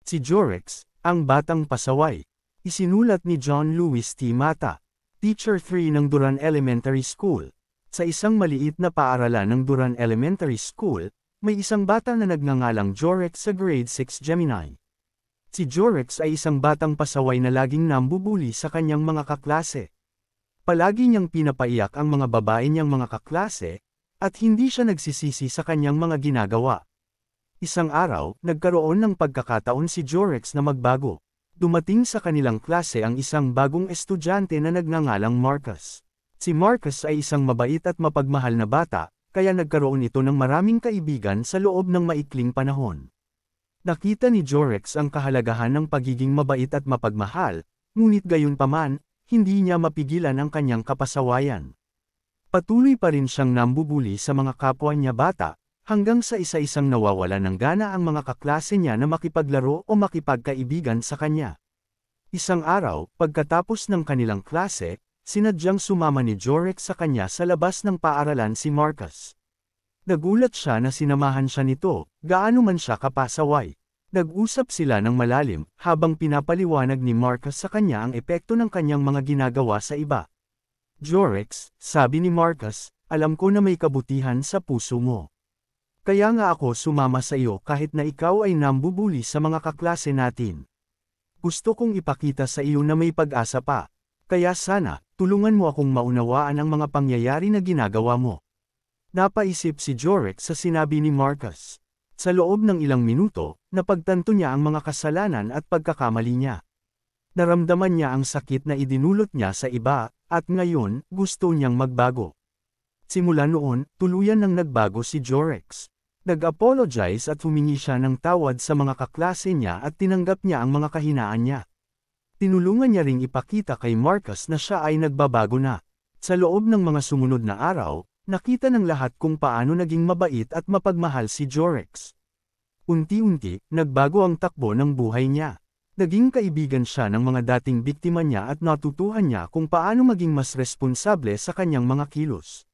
Si Jorex, ang batang pasaway. Isinulat ni John Lewis T. Mata, Teacher 3 ng Duran Elementary School. Sa isang maliit na paaralan ng Duran Elementary School, may isang bata na nagngangalang Jorex sa grade 6 Gemini. Si Jorex ay isang batang pasaway na laging nambubuli sa kanyang mga kaklase. Palagi niyang pinapaiyak ang mga babae niyang mga kaklase, at hindi siya nagsisisi sa kanyang mga ginagawa. Isang araw, nagkaroon ng pagkakataon si Jorex na magbago. Dumating sa kanilang klase ang isang bagong estudyante na nagngangalang Marcus. Si Marcus ay isang mabait at mapagmahal na bata, kaya nagkaroon ito ng maraming kaibigan sa loob ng maikling panahon. Nakita ni Jorex ang kahalagahan ng pagiging mabait at mapagmahal, ngunit gayunpaman, hindi niya mapigilan ang kanyang kapasawayan. Patuloy pa rin siyang nambubuli sa mga kapwa niya bata, hanggang sa isa-isang nawawala ng gana ang mga kaklase niya na makipaglaro o makipagkaibigan sa kanya. Isang araw, pagkatapos ng kanilang klase, sinadyang sumama ni Jorex sa kanya sa labas ng paaralan si Marcus. Nagulat siya na sinamahan siya nito, gaano man siya kapasaway. Nag-usap sila ng malalim, habang pinapaliwanag ni Marcus sa kanya ang epekto ng kanyang mga ginagawa sa iba. Jorex, sabi ni Marcus, alam ko na may kabutihan sa puso mo. Kaya nga ako sumama sa iyo kahit na ikaw ay nambubuli sa mga kaklase natin. Gusto kong ipakita sa iyo na may pag-asa pa. Kaya sana, tulungan mo akong maunawaan ang mga pangyayari na ginagawa mo. Napaisip si Jorex sa sinabi ni Marcus. Sa loob ng ilang minuto, napagtanto niya ang mga kasalanan at pagkakamali niya. Naramdaman niya ang sakit na idinulot niya sa iba, at ngayon, gusto niyang magbago. Simula noon, tuluyan nang nagbago si Jorex. Nag-apologize at humingi siya ng tawad sa mga kaklase niya at tinanggap niya ang mga kahinaan niya. Tinulungan niya ring ipakita kay Marcus na siya ay nagbabago na. Sa loob ng mga sumunod na araw, nakita ng lahat kung paano naging mabait at mapagmahal si Jorex. Unti-unti, nagbago ang takbo ng buhay niya. Naging kaibigan siya ng mga dating biktima niya at natutuhan niya kung paano maging mas responsable sa kanyang mga kilos.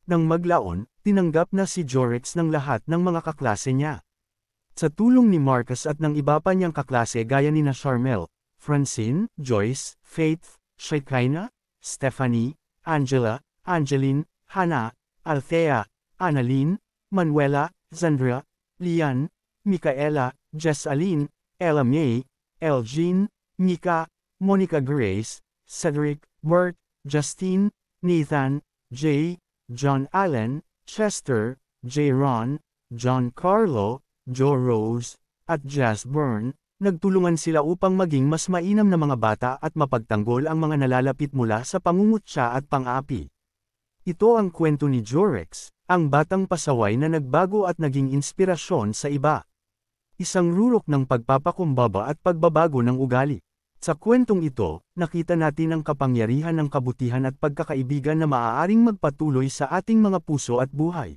Nang maglaon, tinanggap na si Jorex ng lahat ng mga kaklase niya. Sa tulong ni Marcus at ng iba pa niyang kaklase gaya ni Charmel, Francine, Joyce, Faith, Shekinah, Stephanie, Angela, Angeline, Hannah, Althea, Annalyn, Manuela, Zandra, Lian, Micaela, Jessalyn, Ella May, Elgin, Mika, Monica Grace, Cedric, Bert, Justine, Nathan, Jay, John Allen, Chester, J. Ron, John Carlo, Joe Rose, at Jazz Byrne, nagtulungan sila upang maging mas mainam na mga bata at mapagtanggol ang mga nalalapit mula sa pangungutya at pang-api. Ito ang kwento ni Jorex, ang batang pasaway na nagbago at naging inspirasyon sa iba. Isang rurok ng pagpapakumbaba at pagbabago ng ugali. Sa kwentong ito, nakita natin ang kapangyarihan ng kabutihan at pagkakaibigan na maaaring magpatuloy sa ating mga puso at buhay.